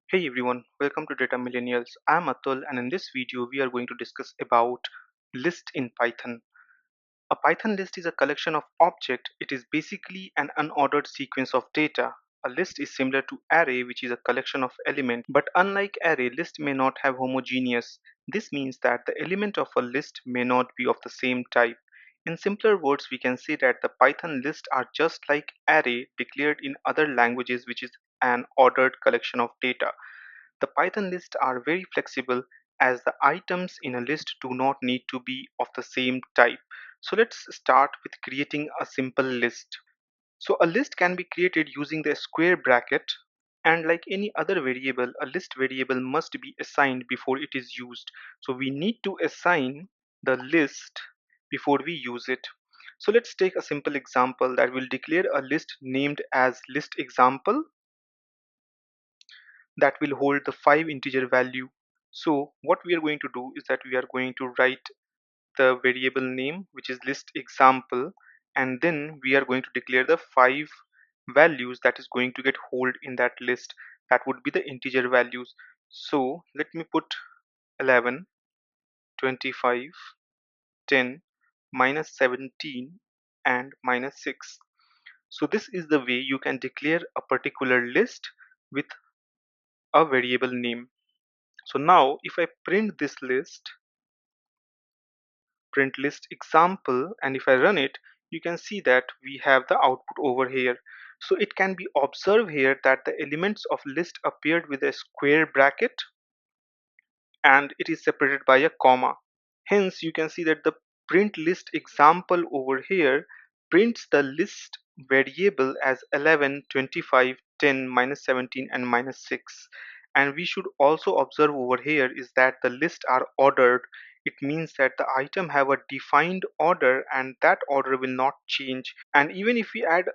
Hey everyone, welcome to DataMillennials. I'm Atul and in this video we are going to discuss about list in Python. A Python list is a collection of objects. It is basically an unordered sequence of data. A list is similar to array, which is a collection of elements, but unlike array, list may not have homogeneous. This means that the element of a list may not be of the same type. In simpler words, we can say that the Python lists are just like array declared in other languages, which is an ordered collection of data. The Python lists are very flexible as the items in a list do not need to be of the same type. So let's start with creating a simple list. So a list can be created using the square bracket, and like any other variable, a list variable must be assigned before it is used. So we need to assign the list before we use it. So let's take a simple example that will declare a list named as list example that will hold the 5 integer value. So what we are going to do is that we are going to write the variable name, which is list example, and then we are going to declare the 5 values that is going to get hold in that list. That would be the integer values. So let me put 11, 25, 10, -17 and -6. So this is the way you can declare a particular list with a variable name. So now if I print this list, print list example, and if I run it, you can see that we have the output over here. So it can be observed here that the elements of list appeared with a square bracket and it is separated by a comma. Hence you can see that the print list example over here prints the list variable as 11, 25, 10, -17 and -6. And we should also observe over here is that the lists are ordered. It means that the item have a defined order and that order will not change. And even if we add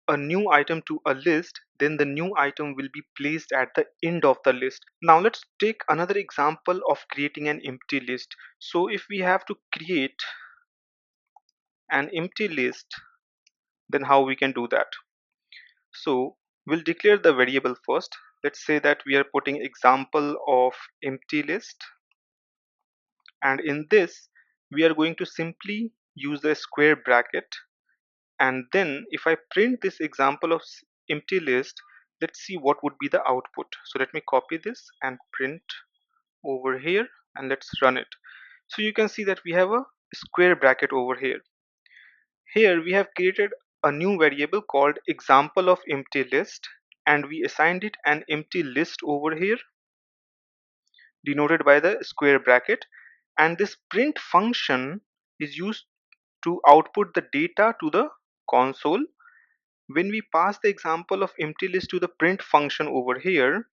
a new item to a list, then the new item will be placed at the end of the list. Now let's take another example of creating an empty list. So if we have to create an empty list, then how we can do that? So we'll declare the variable first. Let's say that we are putting example of empty list, and in this we are going to simply use the square bracket. And then if I print this example of empty list, let's see what would be the output. So let me copy this and print over here, and let's run it. So you can see that we have a square bracket over here. Here we have created a new variable called example of empty list, and we assigned it an empty list over here denoted by the square bracket, and this print function is used to output the data to the console. When we pass the example of empty list to the print function over here,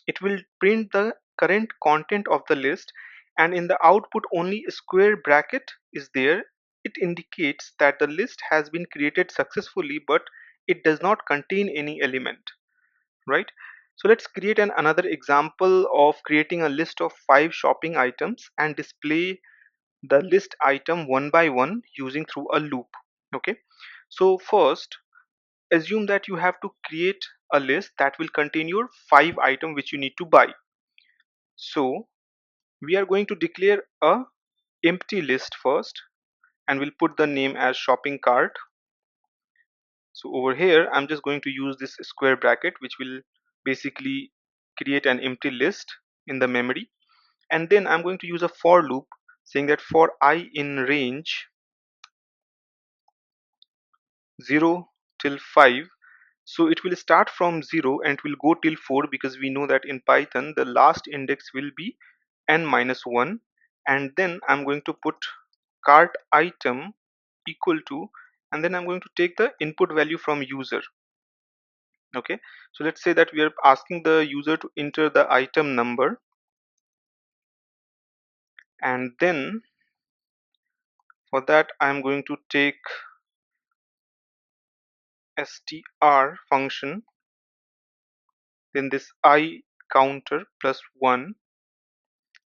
it will print the current content of the list, and in the output only a square bracket is there. It indicates that the list has been created successfully, but it does not contain any element, right? So let's create another example of creating a list of 5 shopping items and display the list item one by one using through a loop. Okay, so first assume that you have to create a list that will contain your 5 items which you need to buy. So we are going to declare a empty list first, and we'll put the name as shopping cart. So over here I'm just going to use this square bracket which will basically create an empty list in the memory, and then I'm going to use a for loop saying that for I in range 0 till 5. So it will start from 0 and it will go till 4, because we know that in Python the last index will be n minus 1. And then I'm going to put cart item equal to, and then I'm going to take the input value from user. Okay, so let's say that we are asking the user to enter the item number, and then for that I'm going to take str function, then this I counter plus 1.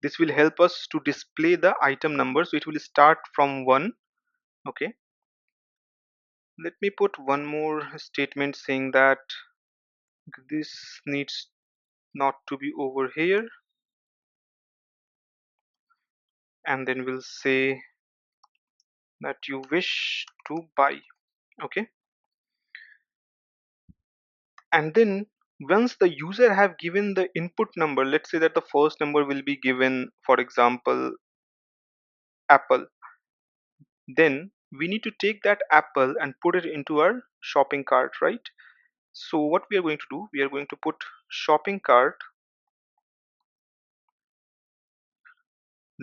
This will help us to display the item number, so it will start from 1. Okay, let me put one more statement saying that this needs not to be over here, and then we'll say that you wish to buy. Okay, and then once the user have given the input number, let's say that the first number will be given, for example, apple, then we need to take that apple and put it into our shopping cart, right? So what we are going to do, we are going to put shopping cart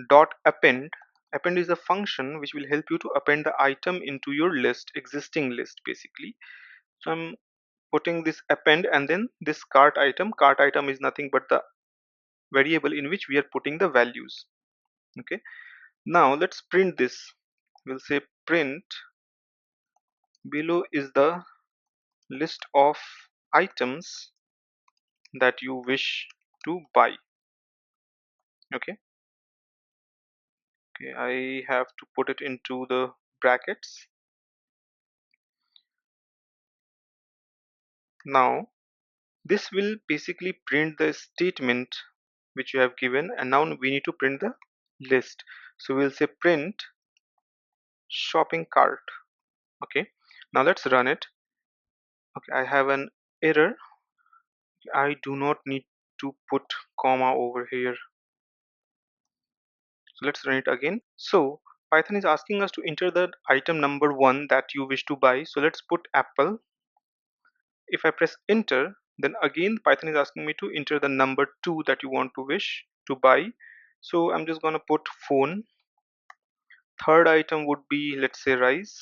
dot append is a function which will help you to append the item into your list, existing list basically. So I'm putting this append and then this cart item is nothing but the variable in which we are putting the values. Okay, now let's print this. We'll say print below is the list of items that you wish to buy. Okay, okay, I have to put it into the brackets. Now this will basically print the statement which you have given, and now we need to print the list. So we'll say print shopping cart. Okay, now let's run it. Okay, I have an error. I do not need to put comma over here. So let's run it again. So Python is asking us to enter the item number 1 that you wish to buy. So let's put apple. If I press enter, then again Python is asking me to enter the number 2 that you want to wish to buy. So I'm just gonna put phone. Third item would be, let's say, rice.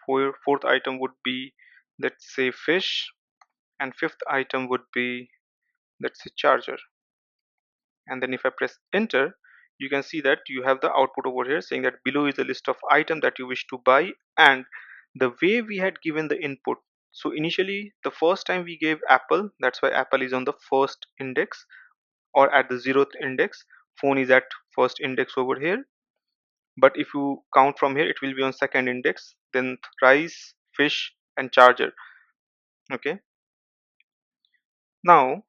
Fourth item would be, let's say, fish. And fifth item would be, let's say, charger. And then if I press enter, you can see that you have the output over here saying that below is a list of items that you wish to buy, and the way we had given the input. So initially the first time we gave apple, that's why apple is on the first index or at the 0th index. Phone is at first index over here, but if you count from here it will be on second index, then rice, fish and charger. Okay, now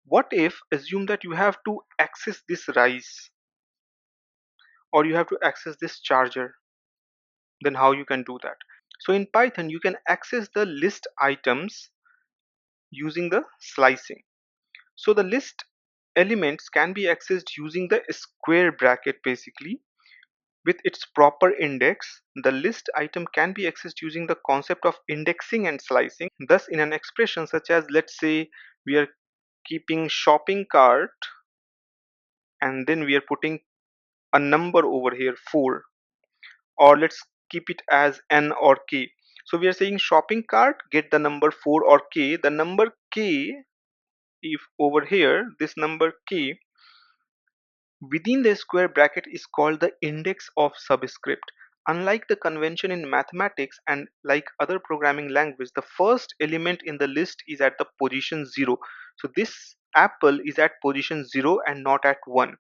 what if assume that you have to access this rice or you have to access this charger, then how you can do that? So in Python you can access the list items using the slicing. So the list elements can be accessed using the square bracket basically. With its proper index, the list item can be accessed using the concept of indexing and slicing. Thus in an expression such as, let's say we are keeping shopping cart and then we are putting a number over here 4, or let's keep it as n or k. So we are saying shopping cart get the number 4 or k. The number k, if over here this number k within the square bracket is called the index of subscript. Unlike the convention in mathematics and like other programming language, the first element in the list is at the position 0. So this apple is at position 0 and not at 1.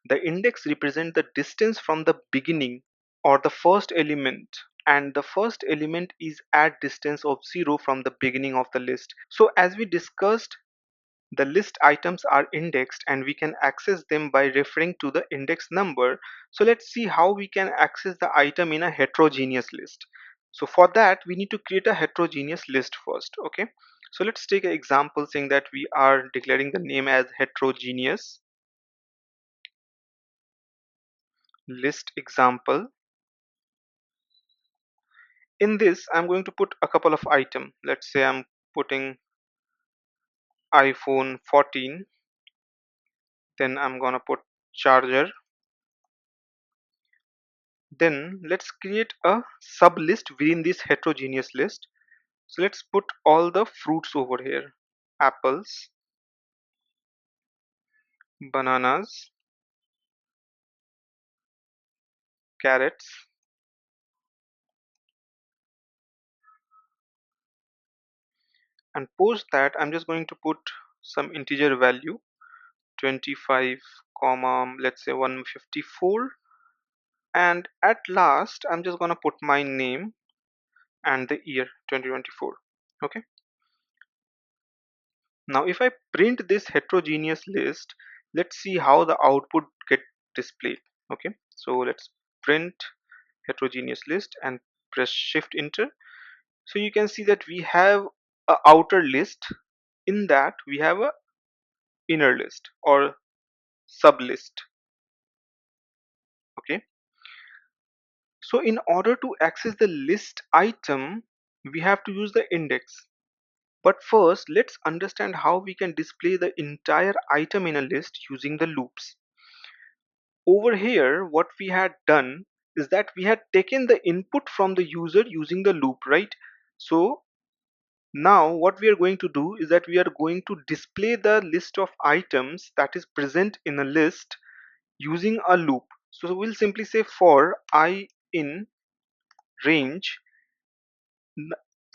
The index represents the distance from the beginning or the first element, and the first element is at distance of 0 from the beginning of the list. So as we discussed, the list items are indexed and we can access them by referring to the index number. So let's see how we can access the item in a heterogeneous list. So for that we need to create a heterogeneous list first. Okay, so let's take an example saying that we are declaring the name as heterogeneous list example. In this I'm going to put a couple of items. Let's say I'm putting iPhone 14, then I'm gonna put charger. Then let's create a sub list within this heterogeneous list. So let's put all the fruits over here: apples, bananas, carrots, and post that I'm just going to put some integer value 25 comma, let's say 154, and at last I'm just gonna put my name and the year 2024. Okay, Now if I print this heterogeneous list, let's see how the output get displayed. Okay, so let's print heterogeneous list and press shift enter. So you can see that we have a outer list, in that we have a inner list or sub list. Okay, so in order to access the list item, we have to use the index. But first, let's understand how we can display the entire item in a list using the loops. Over here, what we had done is that we had taken the input from the user using the loop, right? So now what we are going to do is that we are going to display the list of items that is present in a list using a loop. So we'll simply say for I in range.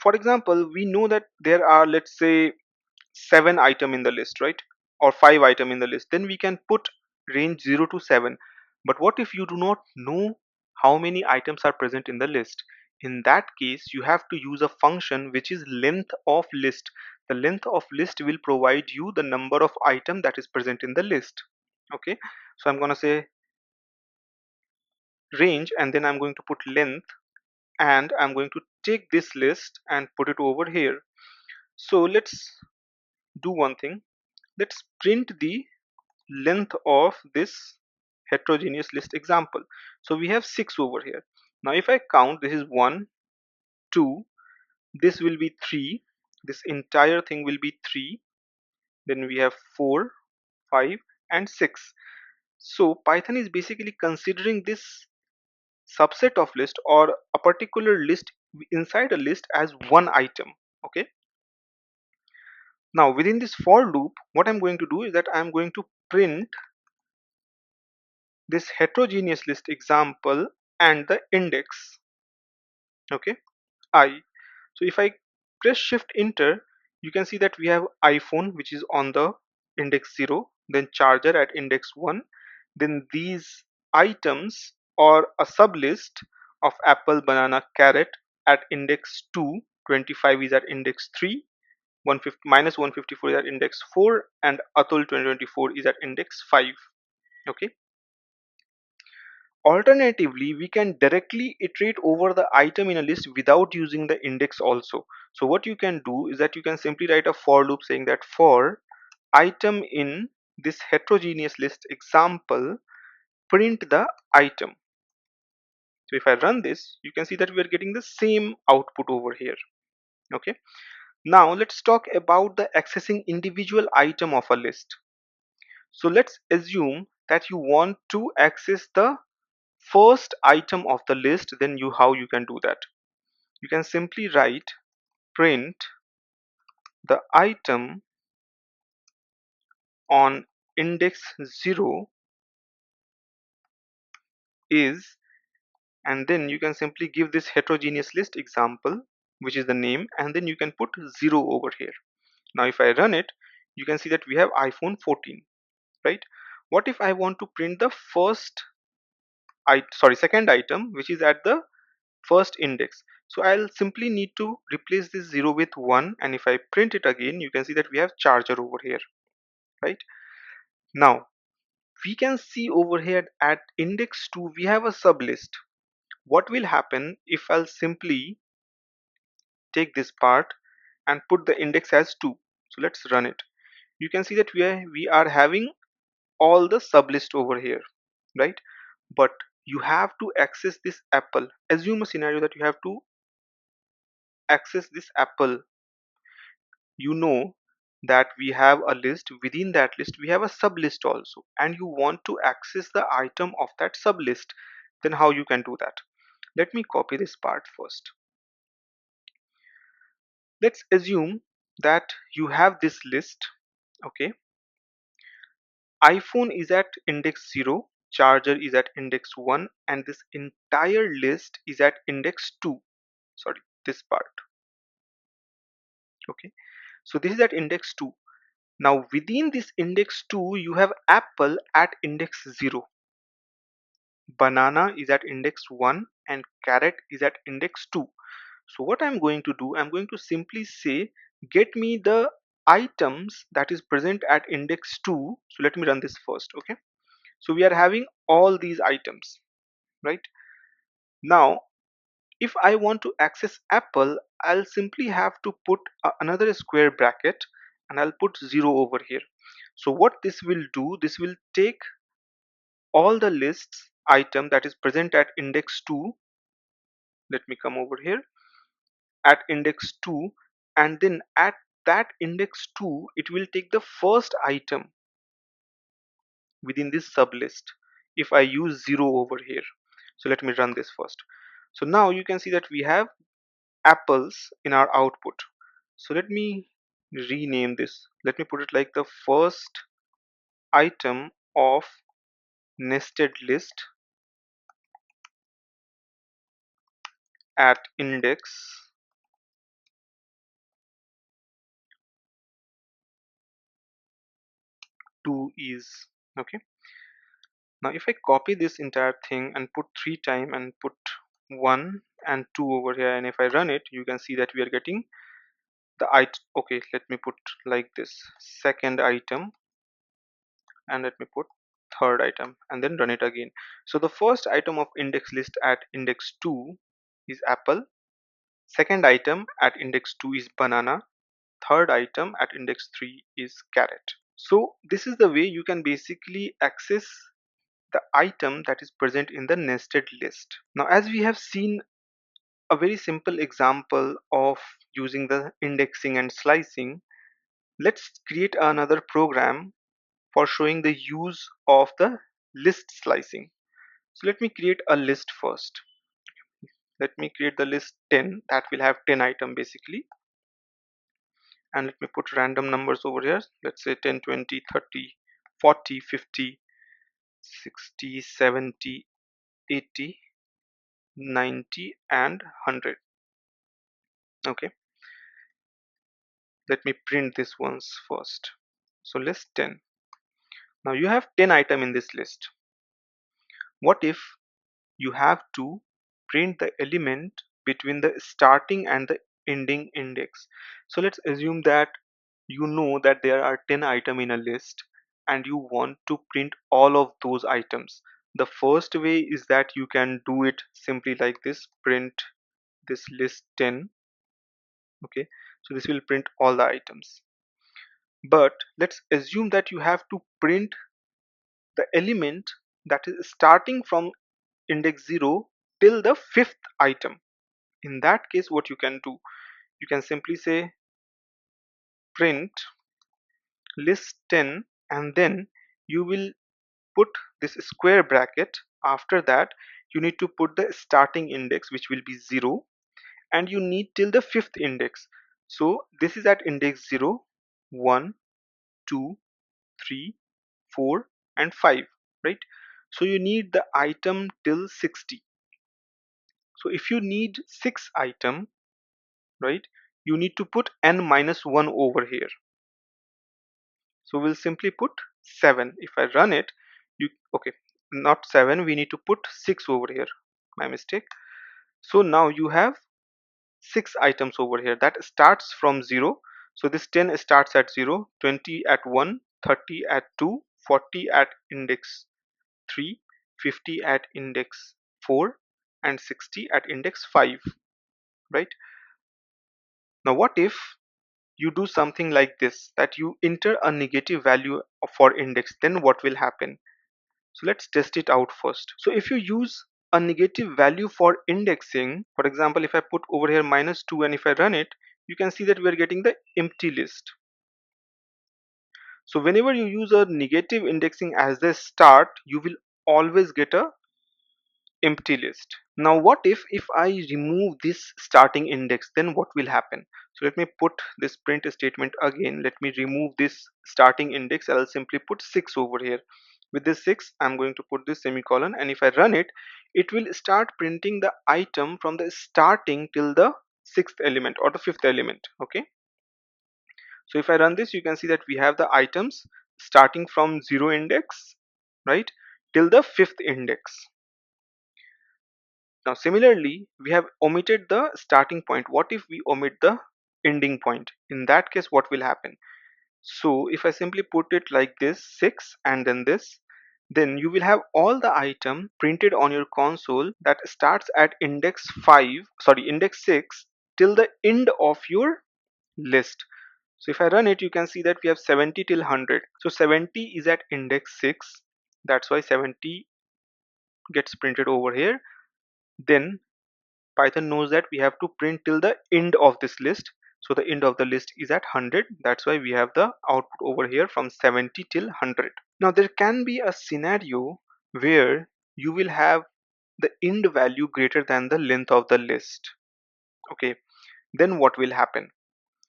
For example, we know that there are, let's say, 7 item in the list, right? Or 5 item in the list. Then we can put range 0 to 7. But what if you do not know how many items are present in the list? In that case, you have to use a function which is length of list. The length of list will provide you the number of item that is present in the list. Okay, so I'm going to say range, and then I'm going to put length, and I'm going to take this list and put it over here. So let's do one thing. Let's print the length of this heterogeneous list example. So we have 6 over here. Now if I count, this is 1, 2, this will be 3, this entire thing will be 3, then we have 4, 5 and 6. So Python is basically considering this subset of list or a particular list inside a list as one item. Okay, now within this for loop, what I'm going to do is that I'm going to print this heterogeneous list example and the index. Okay, I. So if I press shift enter, you can see that we have iPhone which is on the index 0, then charger at index 1, then these items or a sublist of apple, banana, carrot at index 2, 25 is at index 3, 150 minus 154 is at index 4, and atul 2024 is at index 5. Okay, alternatively, we can directly iterate over the item in a list without using the index also. So what you can do is that you can simply write a for loop saying that for item in this heterogeneous list example, print the item. So if I run this, you can see that we are getting the same output over here. Okay, now let's talk about the accessing individual item of a list. So let's assume that you want to access the first item of the list. Then how you can do that? You can simply write print the item on index 0 is, and then you can simply give this heterogeneous list example, which is the name, and then you can put 0 over here. Now if I run it, you can see that we have iPhone 14, right? What if I want to print the second item, which is at the first index? So I'll simply need to replace this 0 with 1, and if I print it again, you can see that we have charger over here, right? Now we can see over here at index 2 we have a sublist. What will happen if I'll simply take this part and put the index as 2? So let's run it. You can see that we are having all the sublist over here, right? But you have to access this apple. Assume a scenario that you have to access this apple. You know that we have a list, within that list we have a sublist also, and you want to access the item of that sublist. Then how you can do that? Let me copy this part first. Let's assume that you have this list. Okay, iPhone is at index 0, charger is at index 1, and this entire list is at index 2. Sorry, this part. Okay, so this is at index 2. Now within this index 2 you have apple at index 0, banana is at index 1, and carrot is at index 2. So what I'm going to do, I'm going to simply say get me the items that is present at index 2. So let me run this first. Okay, so we are having all these items, right? Now if I want to access apple, I'll simply have to put another square bracket, and I'll put 0 over here. So what this will do, this will take all the lists item that is present at index 2. Let me come over here at index 2, and then at that index 2 it will take the first item within this sublist if I use 0 over here. So let me run this first. So now you can see that we have apples in our output. So let me rename this. Let me put it like the first item of nested list at index 2 is okay. Now if I copy this entire thing and put 3 times and put 1 and 2 over here, and if I run it, you can see that we are getting the item. Okay, let me put like this, second item, and let me put third item, and then run it again. So the first item of index list at index 2 is apple, second item at index 2 is banana, third item at index 3 is carrot. So this is the way you can basically access the item that is present in the nested list. Now as we have seen a very simple example of using the indexing and slicing, let's create another program for showing the use of the list slicing. So let me create a list first. Let me create the list 10 that will have 10 item basically, and let me put random numbers over here. Let's say 10, 20, 30, 40, 50, 60, 70, 80, 90 and 100. Okay, let me print this ones first. So list 10. Now you have 10 item in this list. What if you have to print the element between the starting and the ending index? So let's assume that you know that there are 10 items in a list and you want to print all of those items. The first way is that you can do it simply like this, print this list 10. Okay, so this will print all the items. But let's assume that you have to print the element that is starting from index 0 till the fifth item. In that case, what you can do, you can simply say print list 10, and then you will put this square bracket. After that you need to put the starting index, which will be 0, and you need till the fifth index. So this is at index 0, 1, 2, 3, 4 and 5, right? So you need the item till 60. So if you need 6 item, right, you need to put n minus 1 over here. So we'll simply put 7. If I run it, you okay, not 7, we need to put 6 over here, my mistake. So now you have 6 items over here that starts from 0. So this 10 starts at 0, 20 at 1, 30 at 2, 40 at index 3, 50 at index 4 and 60 at index 5, right? Now what if you do something like this, that you enter a negative value for index, then what will happen? So let's test it out first. So if you use a negative value for indexing, for example, if I put over here -2 and if I run it, you can see that we are getting the empty list. So whenever you use a negative indexing as the start, you will always get a empty list. Now what if I remove this starting index, then what will happen? So let me put this print statement again. Let me remove this starting index. I'll simply put 6 over here. With this 6 I'm going to put this semicolon, and if I run it, it will start printing the item from the starting till the sixth element or the fifth element. Okay, so if I run this, you can see that we have the items starting from 0 index, right, till the fifth index. Now similarly, we have omitted the starting point. What if we omit the ending point? In that case, what will happen? So if I simply put it like this, 6 and then this, then you will have all the item printed on your console that starts at index 6 till the end of your list. So if I run it, you can see that we have 70 till 100. So 70 is at index 6. That's why 70 gets printed over here. Then Python knows that we have to print till the end of this list. So the end of the list is at 100. That's why we have the output over here from 70 till 100. Now there can be a scenario where you will have the end value greater than the length of the list. Okay, then what will happen?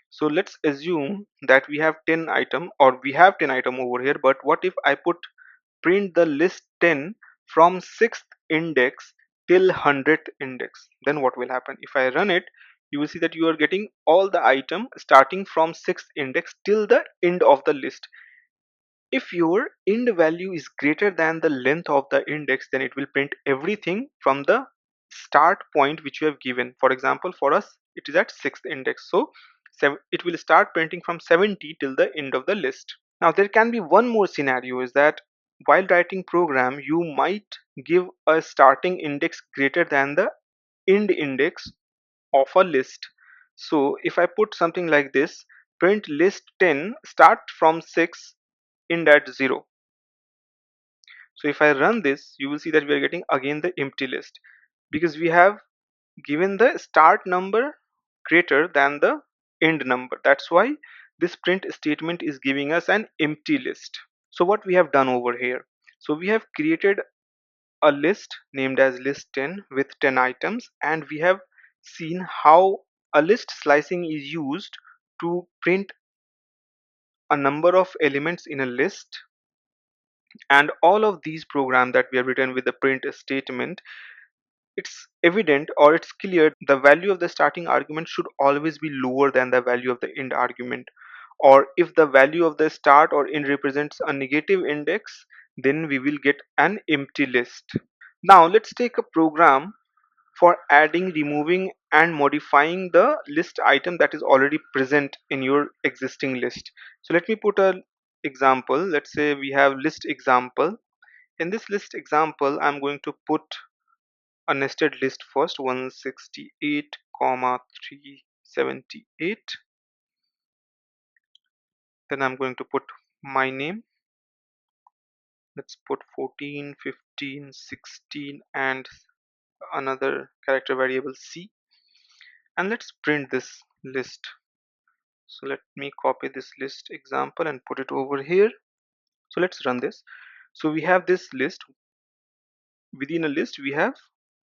So let's assume that we have 10 item, or we have 10 item over here, but what if I put print the list 10 from 6th index till 100th index? Then what will happen? If I run it, you will see that you are getting all the item starting from 6th index till the end of the list. If your end value is greater than the length of the index, then it will print everything from the start point which you have given. For example, for us it is at 6th index, so it will start printing from 70 till the end of the list. Now there can be one more scenario, is that while writing program you might give a starting index greater than the end index of a list. So if I put something like this, print list 10 start from 6 end at 0. So if I run this, you will see that we are getting again the empty list, because we have given the start number greater than the end number. That's why this print statement is giving us an empty list. So what we have done over here, so we have created a list named as list 10 with 10 items, and we have seen how a list slicing is used to print a number of elements in a list. And all of these programs that we have written with the print statement, it's evident or it's clear the value of the starting argument should always be lower than the value of the end argument. Or if the value of the start or end represents a negative index, then we will get an empty list. Now let's take a program for adding, removing and modifying the list item that is already present in your existing list. So let me put a example. Let's say we have list example. In this list example, I'm going to put a nested list first, 168 comma 378. Then I'm going to put my name. Let's put 14, 15, 16 and another character variable c, and let's print this list. So let me copy this list example and put it over here. So let's run this. So we have this list. Within a list we have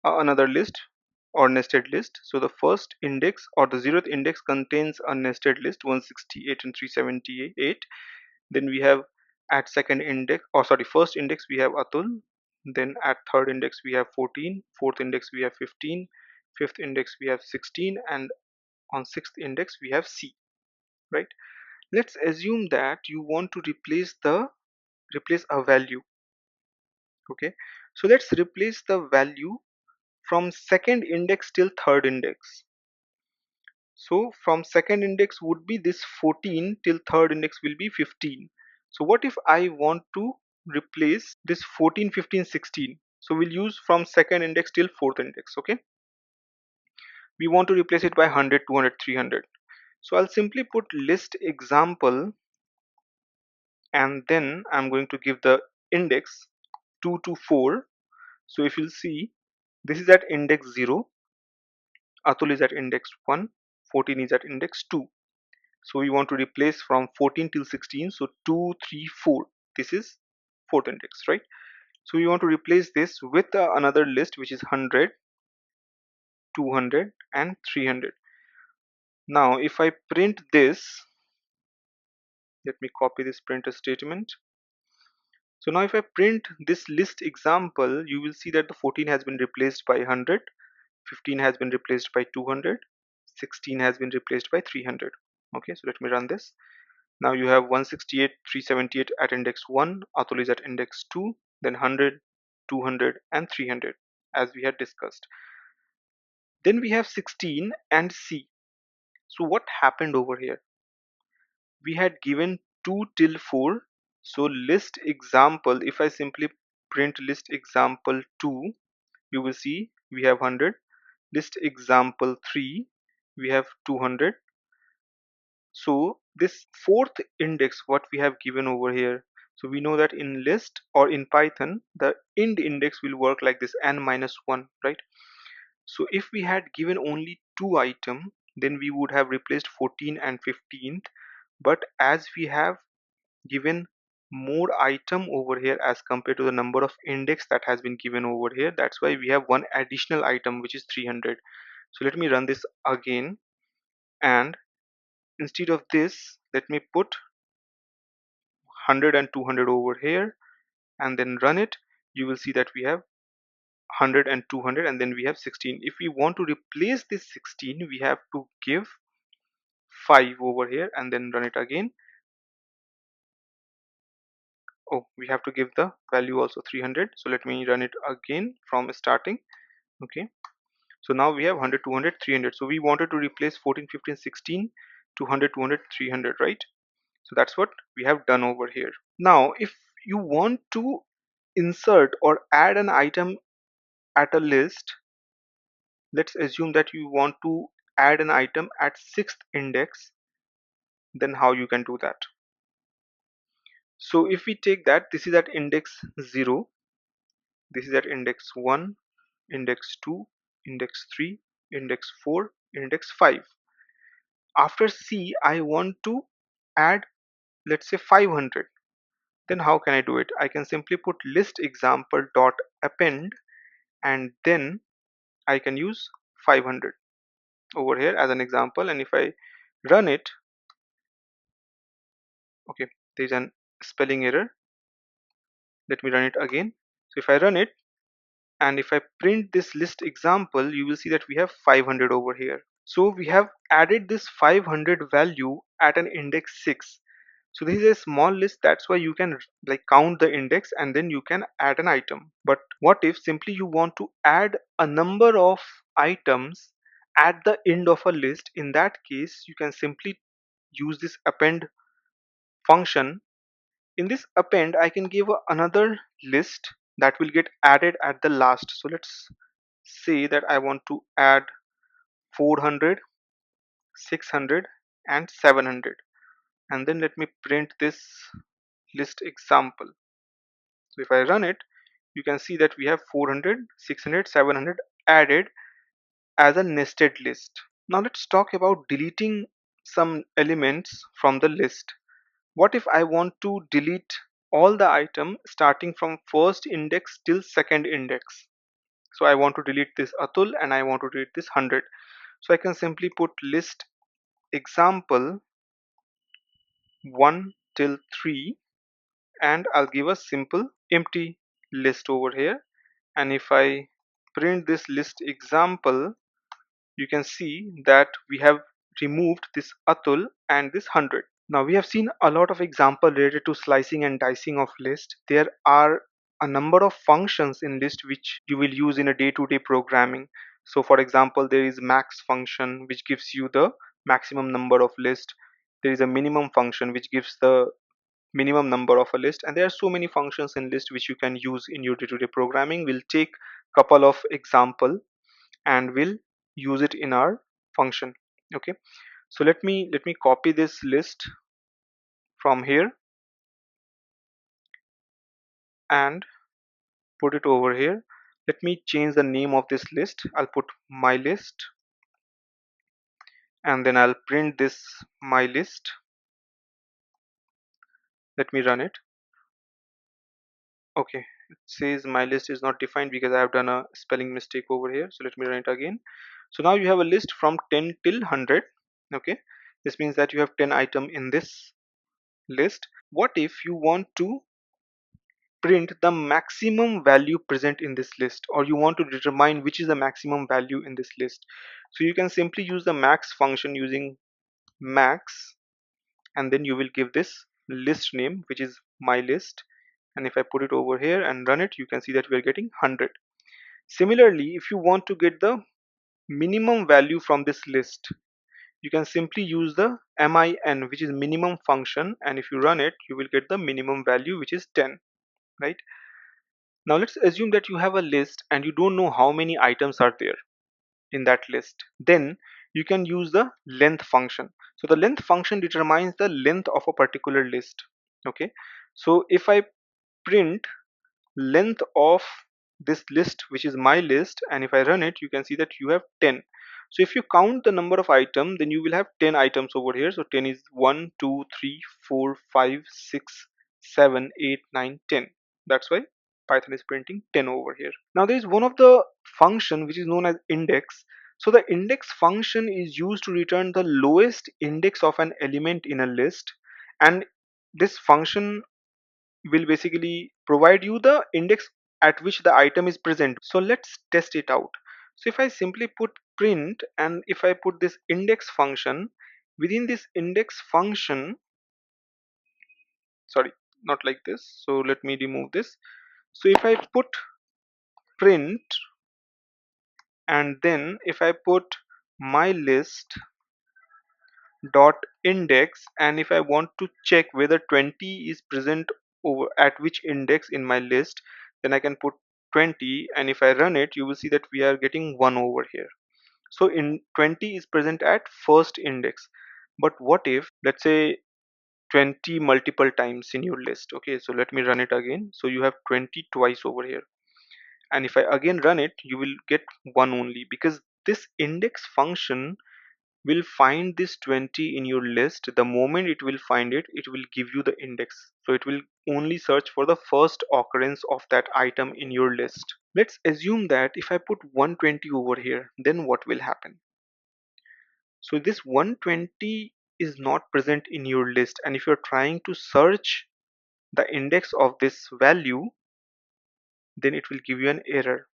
another list or nested list. So the first index or the 0th index contains a nested list 168 and 378. Then we have at second index, or sorry, first index we have Atul. Then at third index we have 14, fourth index we have 15, fifth index we have 16, and on sixth index we have C, right? Let's assume that you want to replace a value. Okay, so let's replace the value from second index till third index. So from second index would be this 14 till third index will be 15. So what if I want to replace this 14, 15, 16? So we'll use from second index till fourth index. Okay, we want to replace it by 100, 200, 300. So I'll simply put list example, and then I'm going to give the index 2 to 4. So if you'll see, this is at index 0, Atul is at index 1, 14 is at index 2. So we want to replace from 14 till 16, so 2, 3, 4. This is fourth index, right? So we want to replace this with another list which is 100, 200 and 300. Now if I print this, let me copy this printer statement. So now if I print this list example, you will see that the 14 has been replaced by 100, 15 has been replaced by 200, 16 has been replaced by 300. Okay, so let me run this. Now you have 168, 378 at index 1, Atul is at index 2, then 100, 200 and 300 as we had discussed. Then we have 16 and C. So what happened over here? We had given 2 till 4. So list example, if I simply print list example 2, you will see we have 100. List example 3, we have 200. So this fourth index what we have given over here, so we know that in list or in Python the end index will work like this, n minus 1, right? So if we had given only two item, then we would have replaced 14 and 15th. But as we have given more item over here as compared to the number of index that has been given over here, that's why we have one additional item which is 300. So let me run this again, and instead of this let me put 100 and 200 over here and then run it. You will see that we have 100 and 200 and then we have 16. If we want to replace this 16, we have to give 5 over here and then run it again. Oh, we have to give the value also 300. So let me run it again from starting. Okay, so now we have 100, 200, 300. So we wanted to replace 14, 15, 16, 200, 200, 300, right? So that's what we have done over here. Now if you want to insert or add an item at a list, let's assume that you want to add an item at 6th index, then how you can do that? So if we take that, this is at index 0, this is at index 1, index 2, index 3, index 4, index 5. After C, I want to add, let's say 500. Then how can I do it? I can simply put list example dot append and then I can use 500 over here as an example. And if I run it, okay, there's an spelling error. Let me run it again. So if I run it and if I print this list example, you will see that we have 500 over here. So we have added this 500 value at an index 6. So this is a small list, that's why you can like count the index and then you can add an item. But what if simply you want to add a number of items at the end of a list? In that case, you can simply use this append function. In this append, I can give another list that will get added at the last. So let's say that I want to add 400, 600 and 700, and then let me print this list example. So if I run it, you can see that we have 400, 600, 700 added as a nested list. Now let's talk about deleting some elements from the list. What if I want to delete all the item starting from first index till second index? So I want to delete this Atul and I want to delete this 100. So I can simply put list example 1 till 3 and I'll give a simple empty list over here. And if I print this list example, you can see that we have removed this Atul and this 100. Now we have seen a lot of example related to slicing and dicing of list. There are a number of functions in list which you will use in a day-to-day programming. So for example, there is max function which gives you the maximum number of list. There is a minimum function which gives the minimum number of a list, and there are so many functions in list which you can use in your day-to-day programming. We'll take couple of example and we'll use it in our function. Okay, so let me copy this list from here and put it over here. Let me change the name of this list. I'll put my list and then I'll print this my list. Let me run it. Okay, it says my list is not defined because I have done a spelling mistake over here. So let me run it again. So now you have a list from 10 till 100. Okay, this means that you have 10 item in this list. What if you want to print the maximum value present in this list, or you want to determine which is the maximum value in this list? So you can simply use the max function using max, and then you will give this list name which is my list. And if I put it over here and run it, you can see that we are getting 100. Similarly, if you want to get the minimum value from this list, you can simply use the min, which is minimum function, and if you run it you will get the minimum value, which is 10, right? Now let's assume that you have a list and you don't know how many items are there in that list. Then you can use the length function. So the length function determines the length of a particular list. Okay, so if I print length of this list, which is my list, and if I run it you can see that you have 10. So if you count the number of items, then you will have 10 items over here. So 10 is 1 2 3 4 5 6 7 8 9 10. That's why Python is printing 10 over here. Now there is one of the function which is known as index. So the index function is used to return the lowest index of an element in a list, and this function will basically provide you the index at which the item is present. So let's test it out. So if I simply put print and if I put this index function, within this index function, sorry, not like this, so let me remove this. So if I put print and then if I put my list dot index, and if I want to check whether 20 is present over at which index in my list, then I can put 20, and if I run it you will see that we are getting 1 over here. So in 20 is present at first index. But what if, let's say, 20 multiple times in your list? Okay, so let me run it again. So you have 20 twice over here, and if I again run it you will get 1 only, because this index function will find this 20 in your list. The moment it will find it, it will give you the index. So it will only search for the first occurrence of that item in your list. Let's assume that if I put 120 over here, then what will happen? So this 120 is not present in your list, and if you're trying to search the index of this value, then it will give you an error.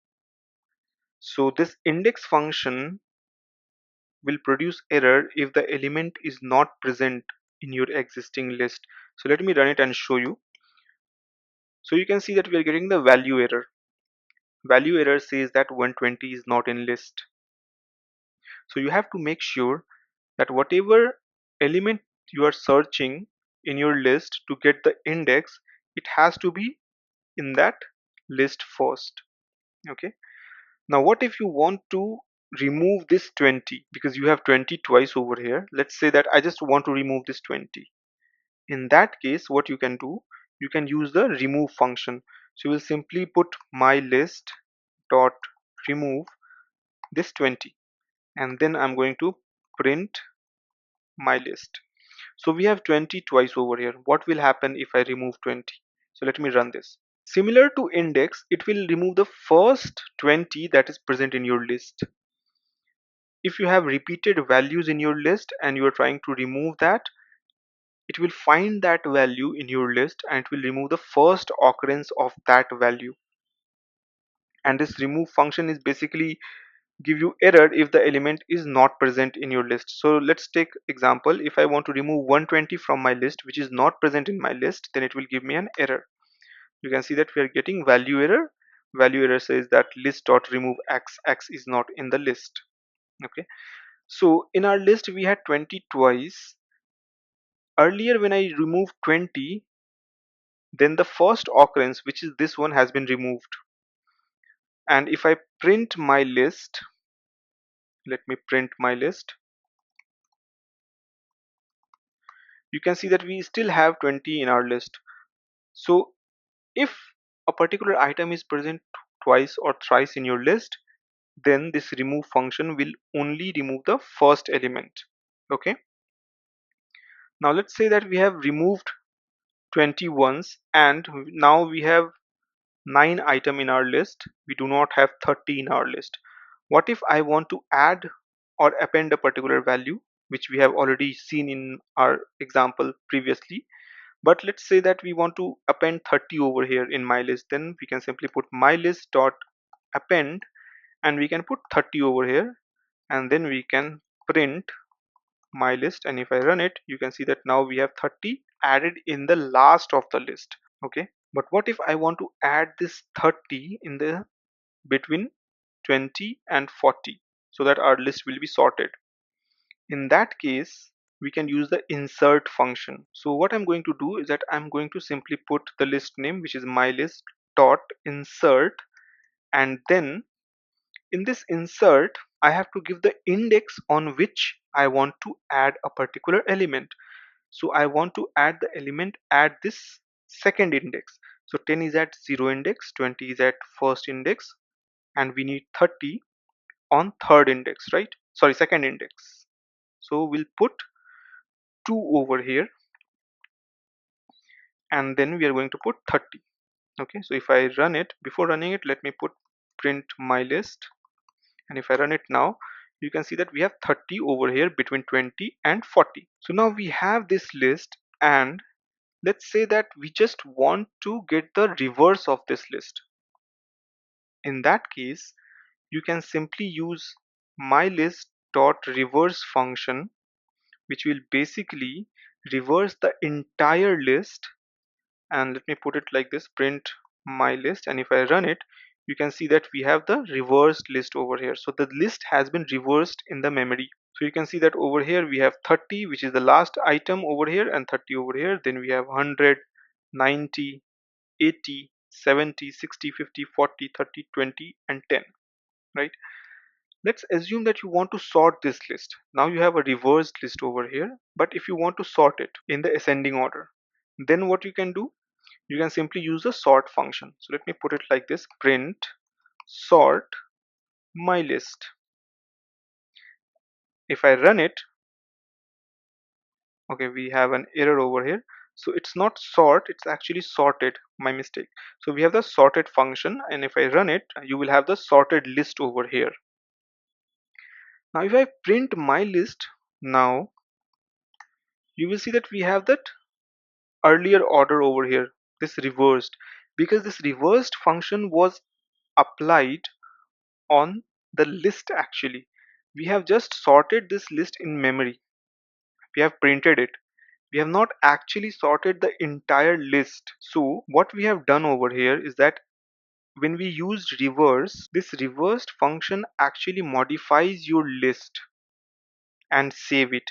So this index function will produce error if the element is not present in your existing list. So let me run it and show you. So you can see that we are getting the value error. Value error says that 120 is not in list. So you have to make sure that whatever element you are searching in your list to get the index, it has to be in that list first. Okay, now what if you want to remove this 20, because you have 20 twice over here? Let's say that I just want to remove this 20. In that case, what you can do, you can use the remove function. So you will simply put my list dot remove this 20, and then I'm going to print my list. So we have 20 twice over here. What will happen if I remove 20? So let me run this. Similar to index, it will remove the first 20 that is present in your list. If you have repeated values in your list and you are trying to remove that, it will find that value in your list and it will remove the first occurrence of that value. And this remove function is basically give you error if the element is not present in your list. So let's take example. If I want to remove 120 from my list which is not present in my list, then it will give me an error. You can see that we are getting value error. Value error says that list dot remove x is not in the list. Okay, so in our list we had 20 twice. Earlier when I removed 20, then the first occurrence, which is this one, has been removed. And if I print my list, let me print my list, you can see that we still have 20 in our list. So if a particular item is present twice or thrice in your list, then this remove function will only remove the first element. Okay, now let's say that we have removed 20 once and now we have 9 item in our list. We do not have 30 in our list. What if I want to add or append a particular value, which we have already seen in our example previously? But let's say that we want to append 30 over here in my list. Then we can simply put my list dot append, and we can put 30 over here, and then we can print my list, and if I run it you can see that now we have 30 added in the last of the list. Okay, but what if I want to add this 30 in the between 20 and 40 so that our list will be sorted? In that case, we can use the insert function. So what I'm going to do is that I'm going to simply put the list name, which is mylist dot insert, and then in this insert I have to give the index on which I want to add a particular element. So I want to add the element at this second index. So 10 is at 0 index, 20 is at first index, and we need 30 on third index, right? Sorry, second index. So we'll put 2 over here, and then we are going to put 30. Okay, so if I run it, before running it, let me put print my list, and if I run it now, you can see that we have 30 over here between 20 and 40. So now we have this list, and let's say that we just want to get the reverse of this list. In that case, you can simply use mylist.reverse function, which will basically reverse the entire list. And let me put it like this, print my list, and if I run it, you can see that we have the reversed list over here. So the list has been reversed in the memory. So you can see that over here we have 30, which is the last item over here, and 30 over here. Then we have 100, 90, 80, 70, 60, 50, 40, 30, 20, and 10, right? Let's assume that you want to sort this list. Now you have a reversed list over here, but if you want to sort it in the ascending order, then what you can do, you can simply use the sort function. So let me put it like this, print sort my list. If I run it, okay, we have an error over here. So it's not sort, it's actually sorted, my mistake. So we have the sorted function, and if I run it, you will have the sorted list over here. Now if I print my list now, you will see that we have that earlier order over here, this reversed, because this reversed function was applied on the list. Actually, we have just sorted this list in memory, we have printed it, we have not actually sorted the entire list. So what we have done over here is that when we use reverse, this reversed function actually modifies your list and save it.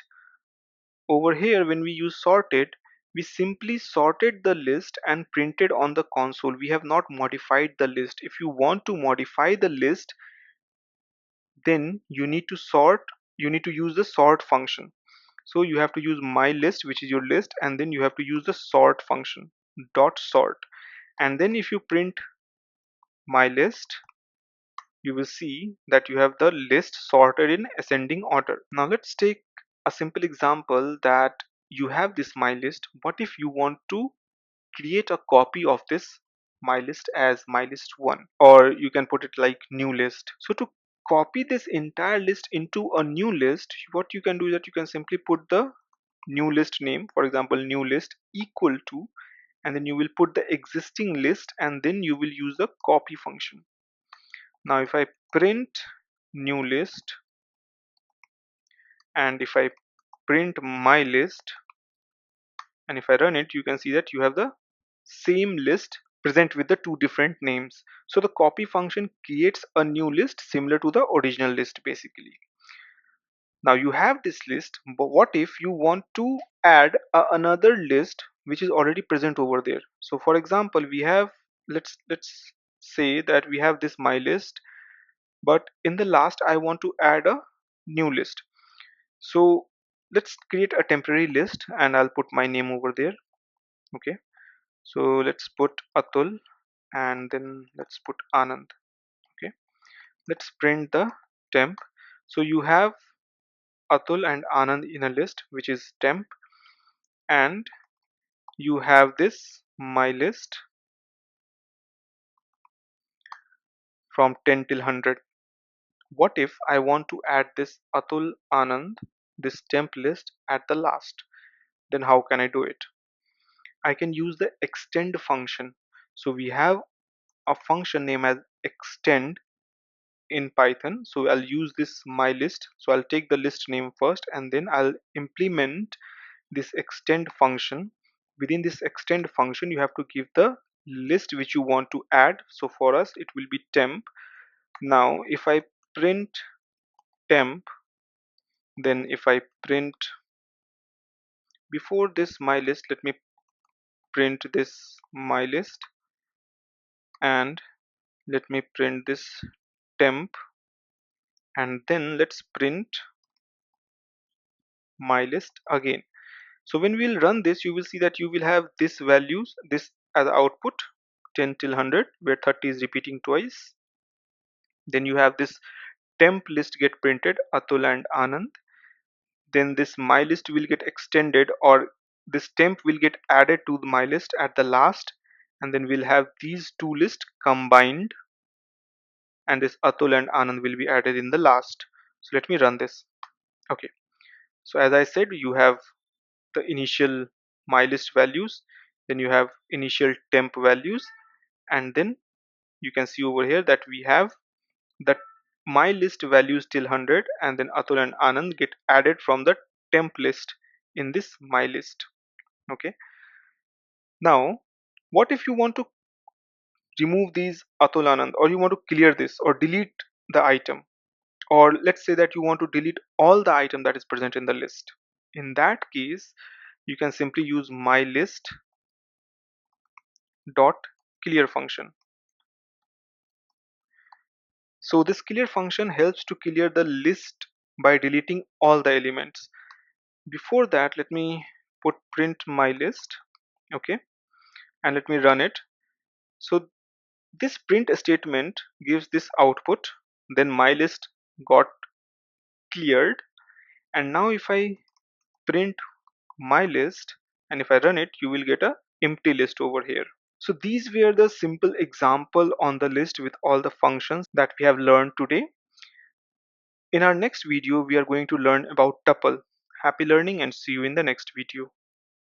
Over here when we use sorted, we simply sorted the list and printed on the console. We have not modified the list. If you want to modify the list, then you need to sort, you need to use the sort function. So you have to use my list, which is your list, and then you have to use the sort function, dot sort. And then if you print my list, you will see that you have the list sorted in ascending order. Now let's take a simple example that you have this my list. What if you want to create a copy of this my list as my list 1, or you can put it like new list. So to copy this entire list into a new list, what you can do is that you can simply put the new list name, for example new list equal to, and then you will put the existing list, and then you will use the copy function. Now if I print new list, and if I print my list, and if I run it, you can see that you have the same list present with the two different names. So the copy function creates a new list similar to the original list basically. Now you have this list, but what if you want to add another list which is already present over there? So for example, we have, let's say that we have this my list, but in the last I want to add a new list. So let's create a temporary list, and I'll put my name over there. Okay, so let's put Atul, and then let's put Anand. Okay, let's print the temp. So you have Atul and Anand in a list which is temp, and you have this my list from 10 till 100. What if I want to add this Atul Anand, this temp list at the last? Then how can I do it? I can use the extend function. So we have a function name as extend in Python. So I'll use this my list. So I'll take the list name first, and then I'll implement this extend function. Within this extend function, you have to give the list which you want to add. So for us, it will be temp. Now, if I print temp, Then if I print before this my list, let me print this my list, and let me print this temp, and then let's print my list again. So when we'll run this, you will see that you will have this values, this as output, 10 till 100, where 30 is repeating twice. Then you have this temp list get printed, Atul and Anand. Then this my list will get extended, or this temp will get added to my list at the last, and then we'll have these two lists combined, and this Atul and Anand will be added in the last. So let me run this. Okay, so as I said, you have the initial my list values, then you have initial temp values, and then you can see over here that we have the my list values till 100, and then Atul and Anand get added from the temp list in this my list. Okay, now what if you want to remove these Atul Anand, or you want to clear this or delete the item, or let's say that you want to delete all the item that is present in the list. In that case, you can simply use my list dot clear function. So this clear function helps to clear the list by deleting all the elements. Before that, let me put print my list. Okay, and let me run it. So this print statement gives this output, then my list got cleared, and now if I print my list and if I run it, you will get a empty list over here. So these were the simple example on the list with all the functions that we have learned today. In our next video, we are going to learn about tuple. Happy learning and see you in the next video.